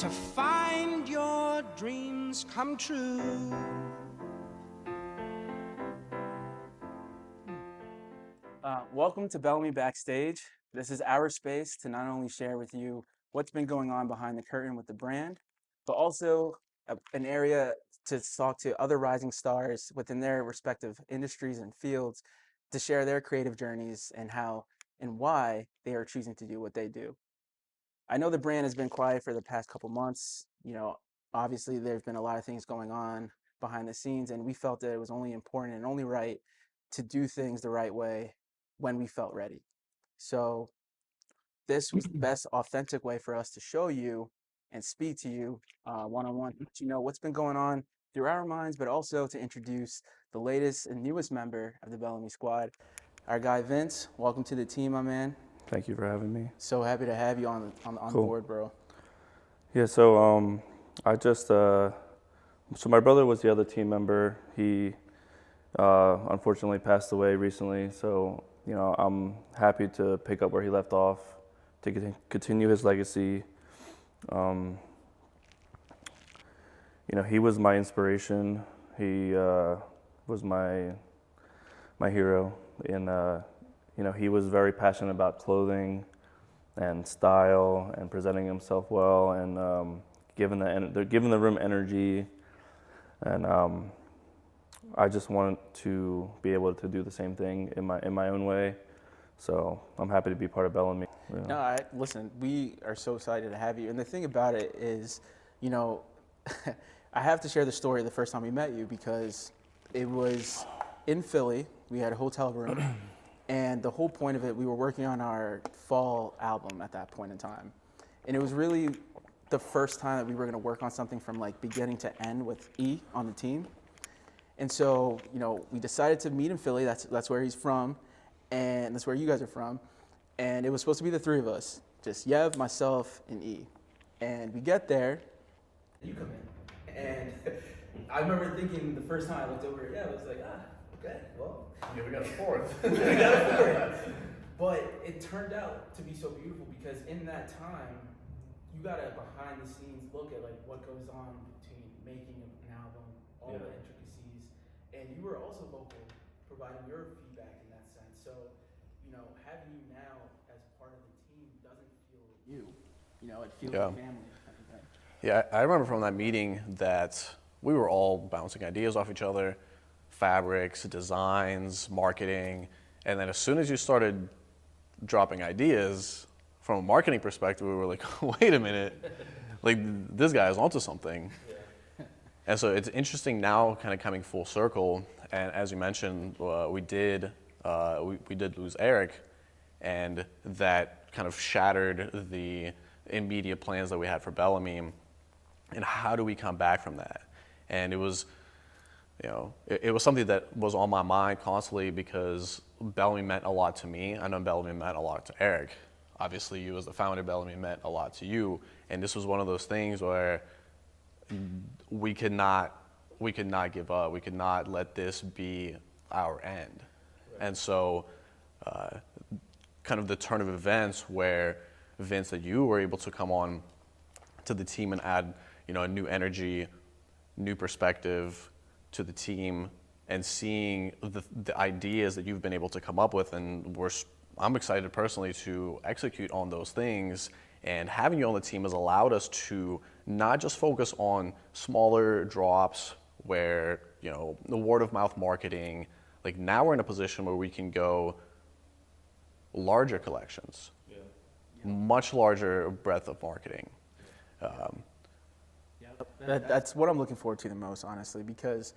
to find your dreams come true. Welcome to Belleme Backstage. This is our space to not only share with you what's been going on behind the curtain with the brand, but also an area to talk to other rising stars within their respective industries and fields to share their creative journeys and how and why they are choosing to do what they do. I know the brand has been quiet for the past couple months. Obviously there's been a lot of things going on behind the scenes, and we felt that it was only important and only right to do things the right way when we felt ready. So this was the best authentic way for us to show you and speak to you one-on-one, let you know what's been going on through our minds, but also to introduce the latest and newest member of the Belleme squad, our guy Vince. Welcome to the team, my man. Thank you for having me. So happy to have you on Cool. board, bro. Yeah, so I just, so my brother was the other team member. He unfortunately passed away recently, so I'm happy to pick up where he left off, to continue his legacy. He was my inspiration. He was my hero, and he was very passionate about clothing and style and presenting himself well and giving the room energy, and I just wanted to be able to do the same thing in my own way. So I'm happy to be part of Belleme. Yeah. No, listen, we are so excited to have you. And the thing about it is, I have to share the story of the first time we met you because it was in Philly. We had a hotel room. And the whole point of it, we were working on our fall album at that point in time. And it was really the first time that we were going to work on something from like beginning to end with E on the team. And so, we decided to meet in Philly. That's where he's from, and that's where you guys are from. And it was supposed to be the three of us, just Yev, myself, and E. And we get there, you come in. And I remember thinking the first time I looked over at Yev, I was like, okay, well. Yeah, we got a fourth. But it turned out to be so beautiful because in that time, you got a behind the scenes look at like what goes on between making an album, all the intricacies, and you were also vocal, providing your feedback in that sense. So, having you now as part of the team doesn't feel you. It feels like family. Yeah, I remember from that meeting that we were all bouncing ideas off each other, fabrics, designs, marketing, and then as soon as you started dropping ideas from a marketing perspective, we were like, wait a minute, like this guy is onto something. Yeah. And so it's interesting now kind of coming full circle, and as you mentioned, we did lose Erik, and that kind of shattered the immediate plans that we had for Belleme, and how do we come back from that? And it was it was something that was on my mind constantly because Belleme meant a lot to me. I know Belleme meant a lot to Erik. Obviously, you as the founder, Belleme meant a lot to you. And this was one of those things where we could not give up. We could not let this be our end. Right. And so kind of the turn of events where Vince, that you were able to come on to the team and add a new energy, new perspective to the team, and seeing the ideas that you've been able to come up with, and I'm excited personally to execute on those things. And having you on the team has allowed us to not just focus on smaller drops where the word of mouth marketing. Like now we're in a position where we can go larger collections, much larger breadth of marketing. That's what I'm looking forward to the most, honestly, because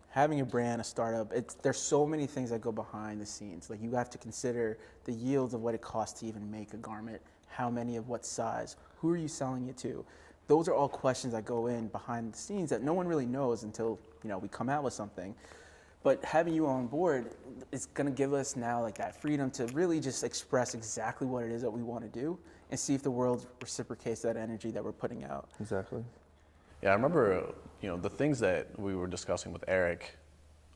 having a brand, a startup, there's so many things that go behind the scenes. Like you have to consider the yields of what it costs to even make a garment, how many of what size, who are you selling it to? Those are all questions that go in behind the scenes that no one really knows until we come out with something. But having you on board is going to give us now like that freedom to really just express exactly what it is that we want to do and see if the world reciprocates that energy that we're putting out. Exactly. Yeah, I remember, the things that we were discussing with Erik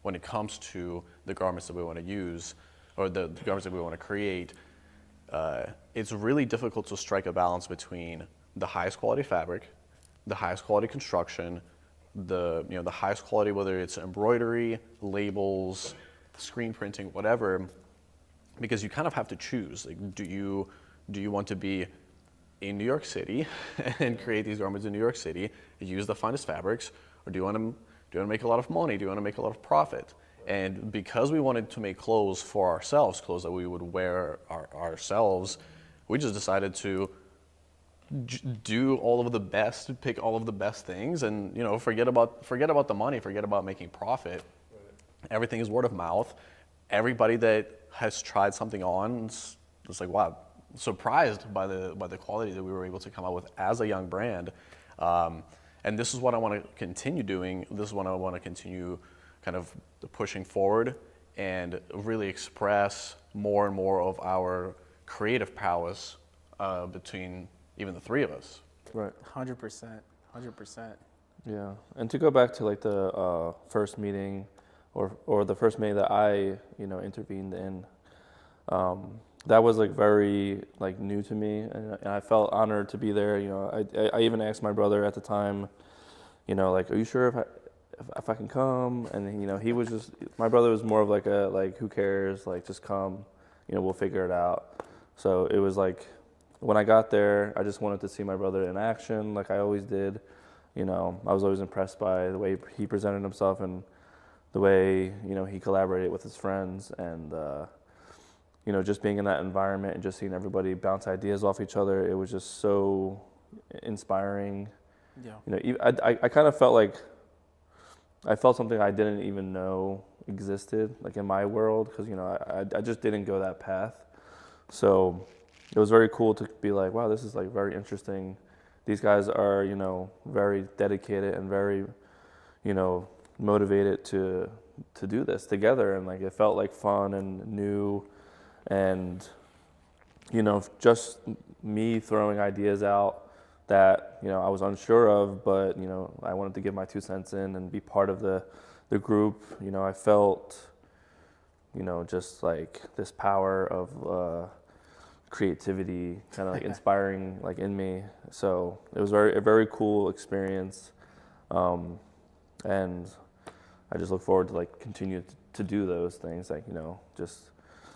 when it comes to the garments that we want to use or the garments that we want to create. It's really difficult to strike a balance between the highest quality fabric, the highest quality construction, the highest quality, whether it's embroidery, labels, screen printing, whatever, because you kind of have to choose. Like, do you want to be in New York City and create these garments in New York City, use the finest fabrics, or do you want to make a lot of money? Do you want to make a lot of profit? And because we wanted to make clothes for ourselves, clothes that we would wear ourselves, we just decided to do all of the best, pick all of the best things, and forget about the money, forget about making profit. Right. Everything is word of mouth. Everybody that has tried something on, it's like, wow, surprised by the quality that we were able to come out with as a young brand. And this is what I want to continue doing. This is what I want to continue kind of pushing forward and really express more and more of our creative prowess between even the three of us. Right. 100%. Yeah, and to go back to like the first meeting, or the first meeting that I intervened in, that was like very like new to me, and I felt honored to be there. I even asked my brother at the time, like, are you sure if I can come? And he was just, my brother was more of like who cares, like just come, we'll figure it out. So it was like, when I got there, I just wanted to see my brother in action, like I always did. I was always impressed by the way he presented himself and the way he collaborated with his friends, and just being in that environment and just seeing everybody bounce ideas off each other, it was just so inspiring. Yeah. I kind of felt like I felt something I didn't even know existed, like in my world, because I just didn't go that path. So it was very cool to be like, wow, this is like very interesting. These guys are, very dedicated and very, motivated to do this together, and like it felt like fun and new, and just me throwing ideas out that I was unsure of, but I wanted to give my 2 cents in and be part of the group. I felt just like this power of creativity kind of like inspiring like in me. So it was a very cool experience, and I just look forward to like continue to do those things, like just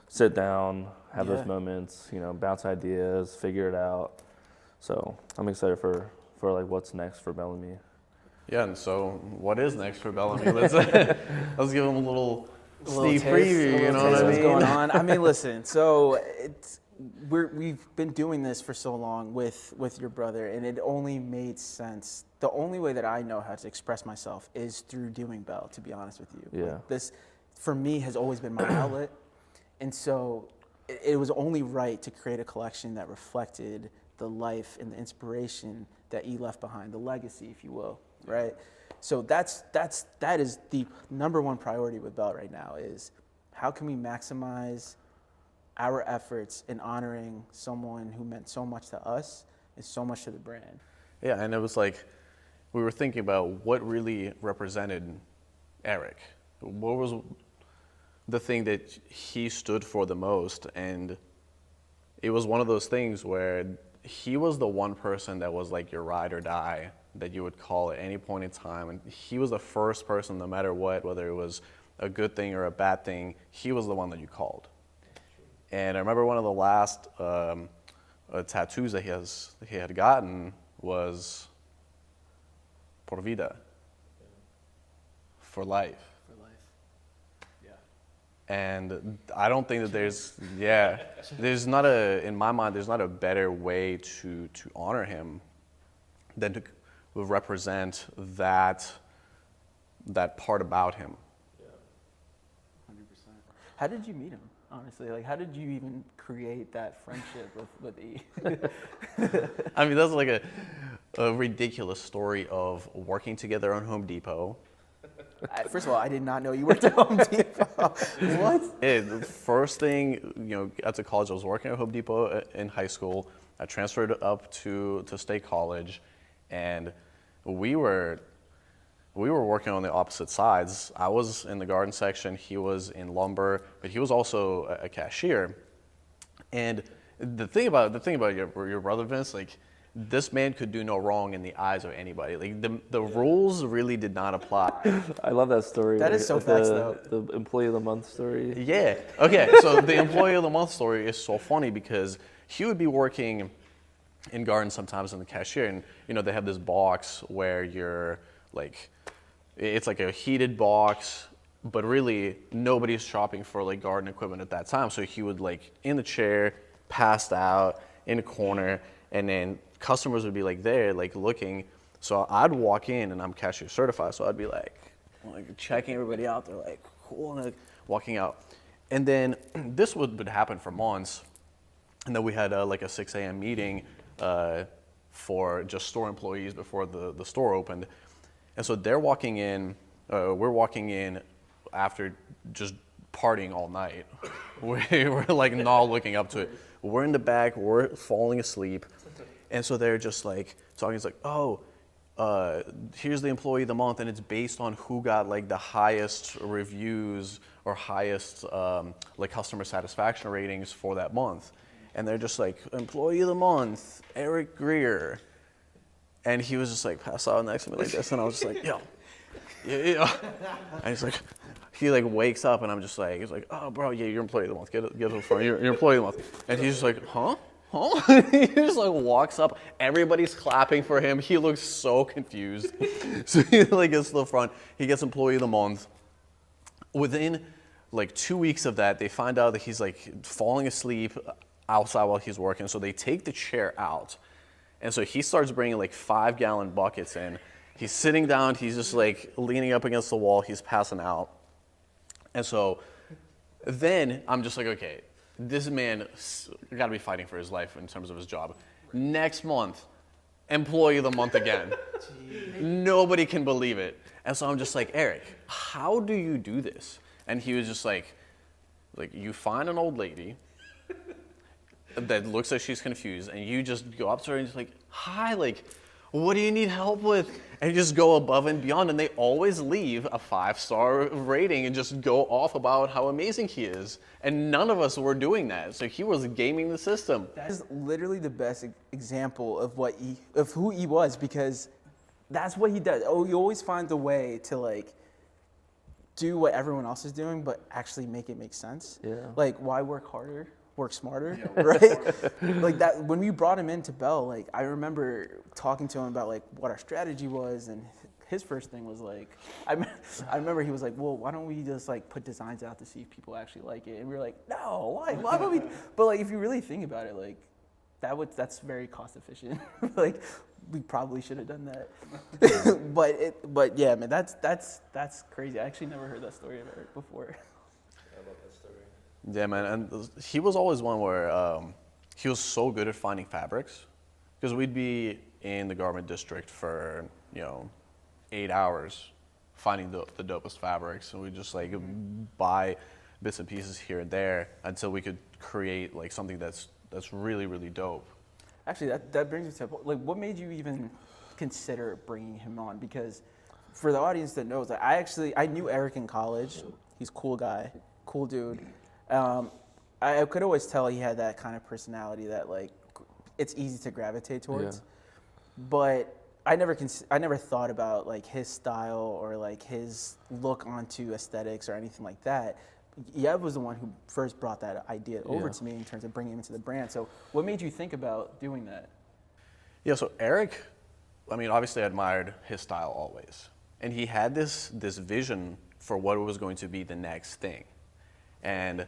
sit down, have those moments, bounce ideas, figure it out. So I'm excited for like what's next for Belleme. Yeah, and so what is next for Belleme? Let's give them a little sneak preview. You know what I mean? What's going on? I mean, listen. So we've been doing this for so long with your brother, and it only made sense. The only way that I know how to express myself is through doing Bell, to be honest with you. Yeah. Like, this, for me, has always been my outlet. And so it was only right to create a collection that reflected the life and the inspiration that he left behind, the legacy, if you will, right? So that is the number one priority with Bell right now, is how can we maximize our efforts in honoring someone who meant so much to us and so much to the brand. Yeah, and it was like, we were thinking about what really represented Erik. What was the thing that he stood for the most? And it was one of those things where he was the one person that was like your ride or die that you would call at any point in time. And he was the first person, no matter what, whether it was a good thing or a bad thing, he was the one that you called. And I remember one of the last tattoos that he had gotten was por vida, for life. For life. Yeah. And I don't think that there's in my mind, there's not a better way to honor him than to represent that part about him. Yeah. 100%. How did you meet him? Honestly, like, how did you even create that friendship with E? I mean, that's like a ridiculous story of working together on Home Depot. First of all, I did not know you worked at Home Depot. What? The first thing, after college, I was working at Home Depot in high school. I transferred up to State College, and we were working on the opposite sides. I was in the garden section, he was in lumber, but he was also a cashier. And the thing about your brother, Vince, like, this man could do no wrong in the eyes of anybody. Like the rules really did not apply. I love that story. That is so facts, The employee of the month story. Yeah. Okay. So the employee of the month story is so funny because he would be working in garden sometimes in the cashier, and they have this box where you're like, it's like a heated box, but really nobody's shopping for like garden equipment at that time. So he would like in the chair, passed out in a corner, and then customers would be like there, like looking. So I'd walk in, and I'm cashier certified, so I'd be like checking everybody out. They're like, cool, and like, walking out. And then this would happen for months. And then we had like a 6 a.m. meeting for just store employees before the store opened. And so they're walking in, we're walking in after just partying all night. We're like not looking up to it. We're in the back, we're falling asleep. And so they're just like talking, it's like, oh, here's the employee of the month, and it's based on who got like the highest reviews or highest like customer satisfaction ratings for that month. And they're just like, employee of the month, Erik Grier. And he was just like passed out next to me like this, and I was just like, yo. And he's like, he like wakes up, and I'm just like, he's like, oh bro, yeah, you're employee of the month, get to the front, you're employee of the month. And he's just like, huh? He just like walks up, everybody's clapping for him. He looks so confused. So he like gets to the front, he gets employee of the month. Within like 2 weeks of that, they find out that he's like falling asleep outside while he's working. So they take the chair out. And so he starts bringing like 5-gallon buckets in. He's sitting down, he's just like leaning up against the wall, he's passing out. And so then I'm just like, okay, this man got to be fighting for his life in terms of his job. Next month, employee of the month again. Nobody can believe it. And so I'm just like, Erik, how do you do this? And he was just like you find an old lady that looks like she's confused, and you just go up to her and just like, hi, like, what do you need help with? And you just go above and beyond, and they always leave a 5-star rating and just go off about how amazing he is. And none of us were doing that, so he was gaming the system. That is literally the best example of who he was, because that's what he does. Oh, he always finds a way to like do what everyone else is doing, but actually make it make sense. Yeah. Like, why work harder? Work smarter, right? Like that, when we brought him into Bell, like I remember talking to him about like what our strategy was, and his first thing was like, I remember he was like, well, why don't we just like put designs out to see if people actually like it? And we were like, no, why would we? But like, if you really think about it, like that's very cost efficient. Like, we probably should have done that. but yeah, man, that's crazy. I actually never heard that story of Erik before. Yeah, man, and he was always one where he was so good at finding fabrics, because we'd be in the garment district for 8 hours finding the dopest fabrics, and we'd just like buy bits and pieces here and there until we could create like something that's really, really dope. Actually, that brings me to like, what made you even consider bringing him on? Because for the audience that knows, I knew Erik in college. He's a cool guy, cool dude. I could always tell he had that kind of personality that like it's easy to gravitate towards. Yeah. But I never thought about like his style or like his look onto aesthetics or anything like that. Yev was the one who first brought that idea over to me in terms of bringing him into the brand. So what made you think about doing that? Yeah, so Erik, I mean, obviously I admired his style always. And he had this vision for what was going to be the next thing. And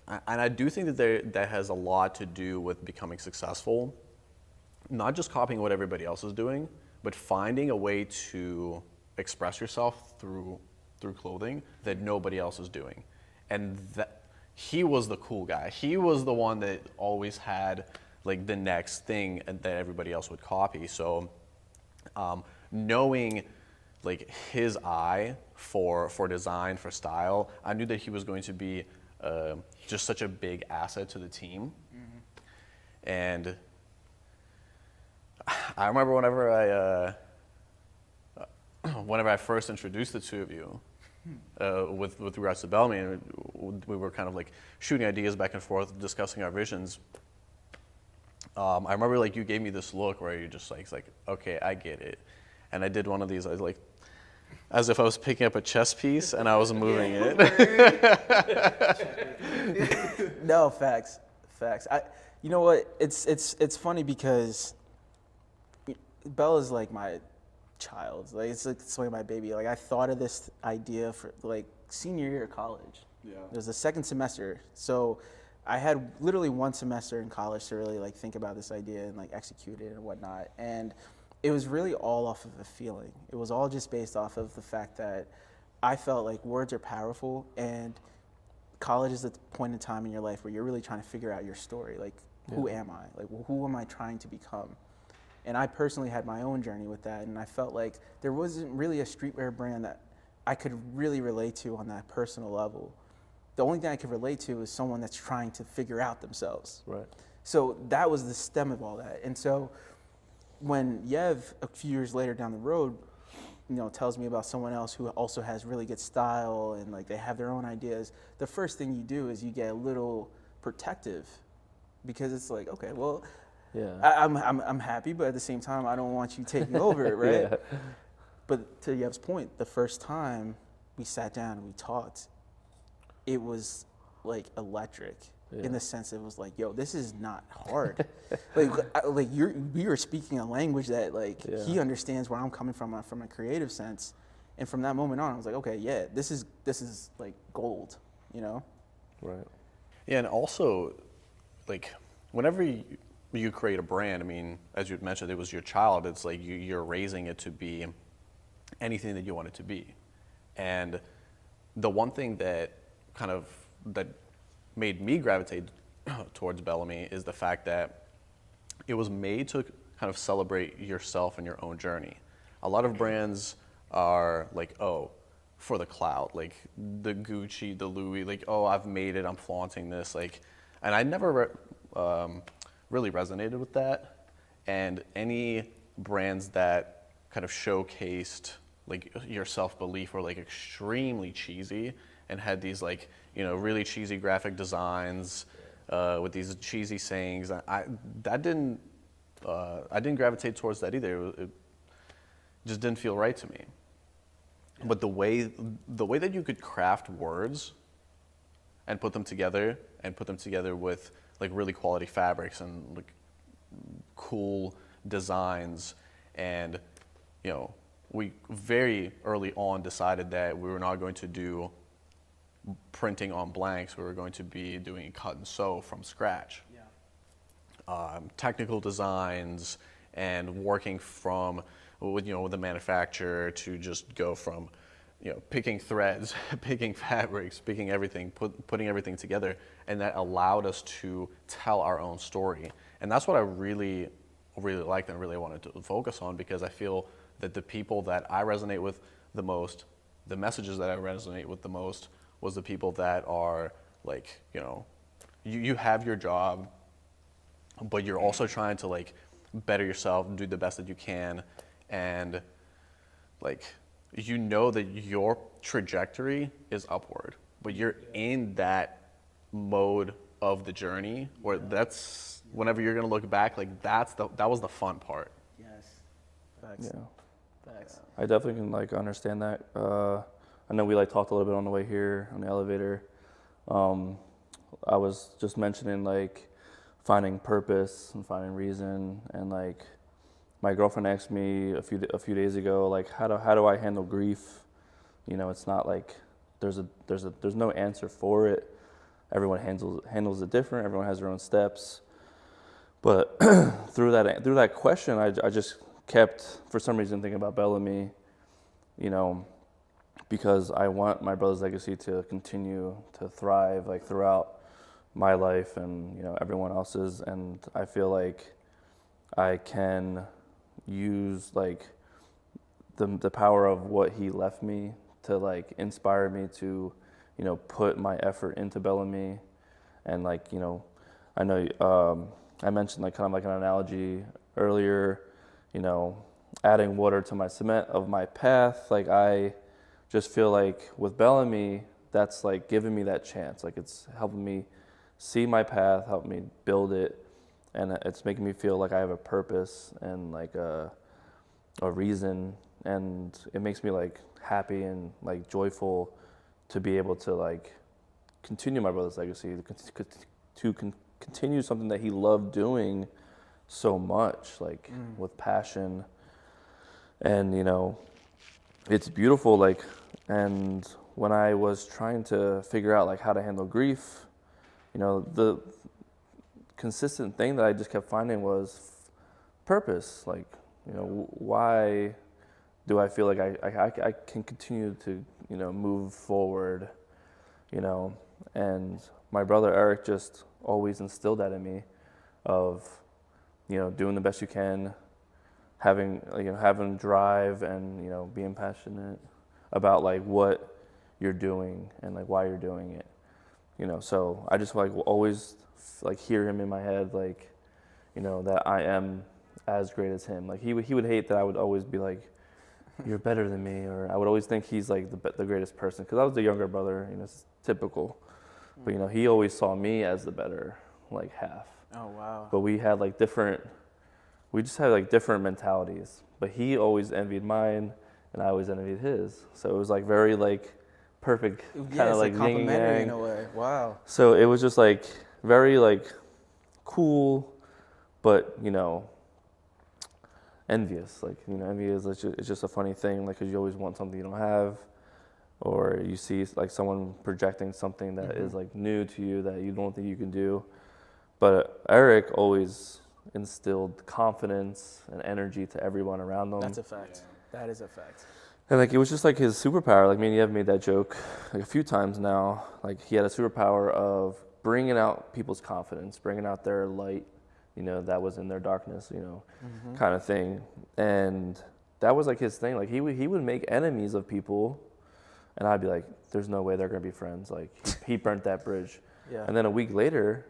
I do think that that has a lot to do with becoming successful, not just copying what everybody else is doing, but finding a way to express yourself through clothing that nobody else is doing. And that he was the cool guy. He was the one that always had like the next thing that everybody else would copy. So knowing like his eye for design, for style, I knew that he was going to be just such a big asset to the team. Mm-hmm. And I remember whenever I first introduced the two of you with regards to Belleme, we were kind of like shooting ideas back and forth, discussing our visions. I remember like you gave me this look where you're just like, it's like, okay, I get it. And I did one of these, I was like, as if I was picking up a chess piece and I was moving it. No, facts. You know what? It's funny because Bella's like my child. Like it's like my baby. Like I thought of this idea for like senior year of college. Yeah. It was the second semester, so I had literally one semester in college to really like think about this idea and like execute it and whatnot. And it was really all off of a feeling. It was all just based off of the fact that I felt like words are powerful, and college is the point in time in your life where you're really trying to figure out your story. Like, who am I? Like, who am I trying to become? And I personally had my own journey with that, and I felt like there wasn't really a streetwear brand that I could really relate to on that personal level. The only thing I could relate to is someone that's trying to figure out themselves. Right. So that was the stem of all that. And so when Yev, a few years later down the road, you know, tells me about someone else who also has really good style and like they have their own ideas, the first thing you do is you get a little protective, because it's like, okay, well, I'm happy, but at the same time, I don't want you taking over it, right? Yeah. But to Yev's point, the first time we sat down and we talked, it was like electric. Yeah. In the sense it was like, yo, this is not hard. We were speaking a language that like he understands where I'm coming from a creative sense, and from that moment on, I was like, okay, yeah, this is like gold, you know? Right. Yeah, and also, like, whenever you create a brand, I mean, as you mentioned, it was your child. It's like you're raising it to be anything that you want it to be, and the one thing that made me gravitate towards Belleme is the fact that it was made to kind of celebrate yourself and your own journey. A lot of brands are like, oh, for the clout, like the Gucci, the Louis, like, oh, I've made it, I'm flaunting this, like, and I never really resonated with that. And any brands that kind of showcased like your self-belief were like extremely cheesy and had these like, you know, really cheesy graphic designs with these cheesy sayings. I didn't gravitate towards that either. It just didn't feel right to me. Yeah. But the way that you could craft words and put them together with like really quality fabrics and like cool designs, and you know, we very early on decided that we were not going to do printing on blanks. We were going to be doing cut and sew from scratch. Yeah. Technical designs and working from with the manufacturer to just go from picking threads, picking fabrics, picking everything, putting everything together, and that allowed us to tell our own story. And that's what I really liked and really wanted to focus on, because I feel that the people that I resonate with the most, the messages that I resonate with the most, was the people that are like, you have your job, but you're also trying to like better yourself, do the best that you can, and like, that your trajectory is upward, but you're in that mode of the journey where that's whenever you're gonna look back, like that was the fun part. Yes. Facts. Yeah. Facts. I definitely can like understand that. I know we like talked a little bit on the way here on the elevator. I was just mentioning like finding purpose and finding reason, and like my girlfriend asked me a few days ago, like how do I handle grief? It's not like there's no answer for it. Everyone handles it different. Everyone has their own steps. But through that question, I just kept, for some reason, thinking about Belleme, because I want my brother's legacy to continue to thrive like throughout my life and everyone else's, and I feel like I can use like the power of what he left me to like inspire me to put my effort into Belleme. And like I know I mentioned like kind of like an analogy earlier, adding water to my cement of my path. Like I just feel like with Belleme, that's like giving me that chance. Like it's helping me see my path, help me build it, and it's making me feel like I have a purpose and like a reason, and it makes me like happy and like joyful to be able to like continue my brother's legacy, to continue something that he loved doing so much, like with passion. And you know, it's beautiful. Like, and when I was trying to figure out like how to handle grief, you know, the consistent thing that I just kept finding was purpose. Like, you know, why do I feel like I can continue to, you know, move forward, you know? And my brother Erik just always instilled that in me, of, you know, doing the best you can, having drive, and, you know, being passionate about like what you're doing and like why you're doing it, you know. So I just like will always like hear him in my head, like, you know, that I am as great as him. Like he would hate that I would always be like, you're better than me, or I would always think he's like the greatest person, because I was the younger brother, you know, it's typical. But you know, he always saw me as the better like half. Oh wow. But we just had like different mentalities. But he always envied mine, and I always envied his. So it was like very like perfect, kind of like yin and complementary yang. in a way. Wow. So it was just like very like cool, but you know, envious. Like, you know, envy is it's just a funny thing, like, because you always want something you don't have, or you see like someone projecting something that is like new to you that you don't think you can do. But Erik always instilled confidence and energy to everyone around them. That's a fact. Yeah. That is a fact. And like, it was just like his superpower. Like, me and Yev made that joke like a few times now. Like, he had a superpower of bringing out people's confidence, bringing out their light, you know, that was in their darkness, you know, kind of thing. And that was like his thing. Like, he would make enemies of people, and I'd be like, there's no way they're gonna be friends. Like, he burnt that bridge. Yeah. And then a week later,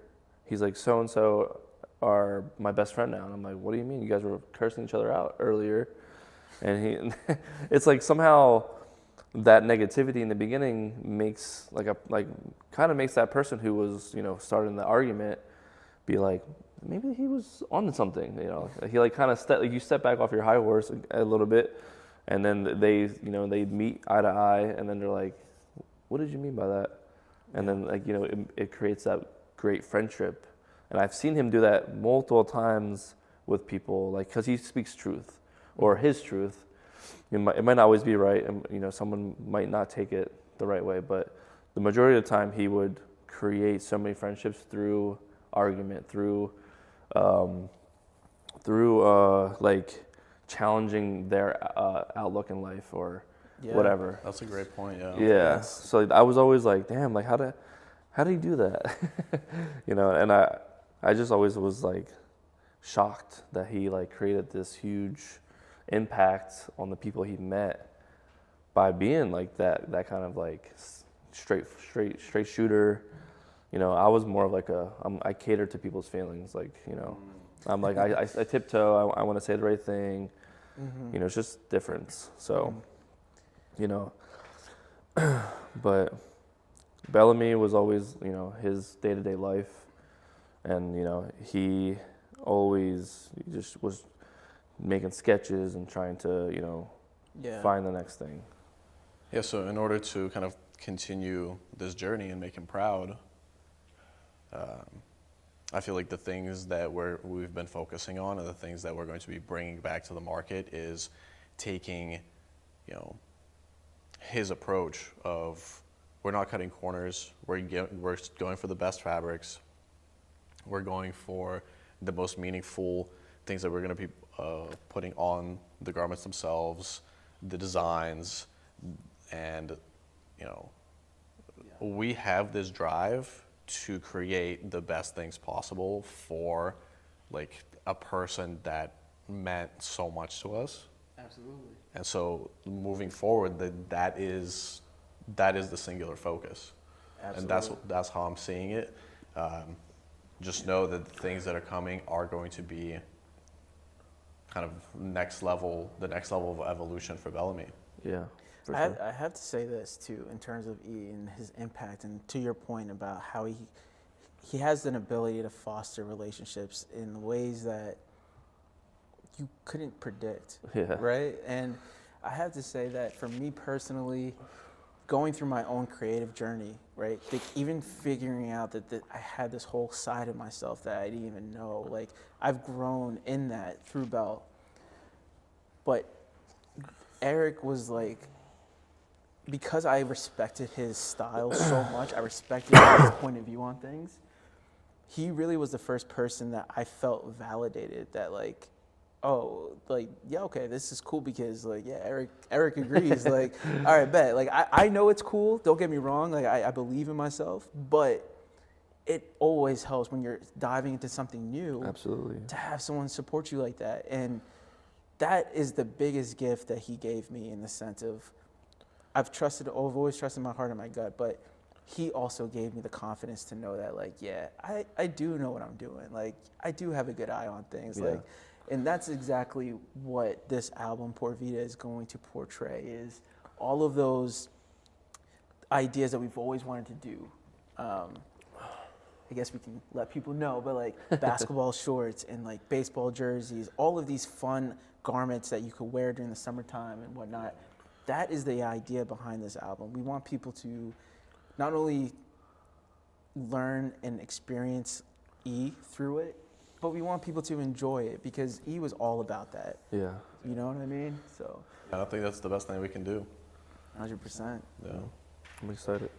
he's like, so and so are my best friend now. And I'm like, what do you mean? You guys were cursing each other out earlier. And it's like somehow that negativity in the beginning makes kind of makes that person who was, you know, starting the argument be like, maybe he was onto something, you know. He like kind of you step back off your high horse a little bit, and then they meet eye to eye, and then they're like, what did you mean by that? And then, like, you know, it creates that great friendship. And I've seen him do that multiple times with people, like, because he speaks truth, or his truth. It might not always be right, and, you know, someone might not take it the right way, but the majority of the time he would create so many friendships through argument, through like challenging their outlook in life, or whatever. That's a great point. Yeah. Yeah. So I was always like, damn, like how do you do that? You know, and I just always was like shocked that he like created this huge impact on the people he met by being like that kind of like straight shooter. You know, I was more of like I cater to people's feelings. Like, you know, I'm like, I tiptoe, I want to say the right thing. You know, it's just difference. So, you know, but Belleme was always, you know, his day-to-day life. And, you know, he just was making sketches and trying to, you know, find the next thing. Yeah, so in order to kind of continue this journey and make him proud, I feel like the things that we've been focusing on, and the things that we're going to be bringing back to the market, is taking, you know, his approach of, we're not cutting corners, we're going for the best fabrics, we're going for the most meaningful things that we're going to be putting on the garments themselves, the designs, and, you know, we have this drive to create the best things possible for like a person that meant so much to us. Absolutely. And so moving forward, that is the singular focus. Absolutely. And that's how I'm seeing it. Just know that the things that are coming are going to be kind of the next level of evolution for Belleme. Yeah. I have to say this too, in terms of E and his impact, and to your point about how he has an ability to foster relationships in ways that you couldn't predict, Yeah. right? And I have to say that for me personally, going through my own creative journey, right? Like even figuring out that I had this whole side of myself that I didn't even know. Like I've grown in that through Bell. But Erik was like, because I respected his style so much, I respected his point of view on things. He really was the first person that I felt validated that like, oh, like, yeah, okay, this is cool because like, yeah, Erik agrees. Like, all right, bet. Like, I know it's cool. Don't get me wrong. Like, I believe in myself, but it always helps when you're diving into something new. Absolutely. To have someone support you like that. And that is the biggest gift that he gave me in the sense of, I've always trusted my heart and my gut, but he also gave me the confidence to know that like, yeah, I do know what I'm doing. Like, I do have a good eye on things. Yeah. Like, and that's exactly what this album, Por Vida, is going to portray, is all of those ideas that we've always wanted to do. I guess we can let people know, but like basketball shorts and like baseball jerseys, all of these fun garments that you could wear during the summertime and whatnot. That is the idea behind this album. We want people to not only learn and experience E through it, but we want people to enjoy it because E was all about that. Yeah. You know what I mean? So. I think that's the best thing we can do. 100%. Yeah. I'm excited.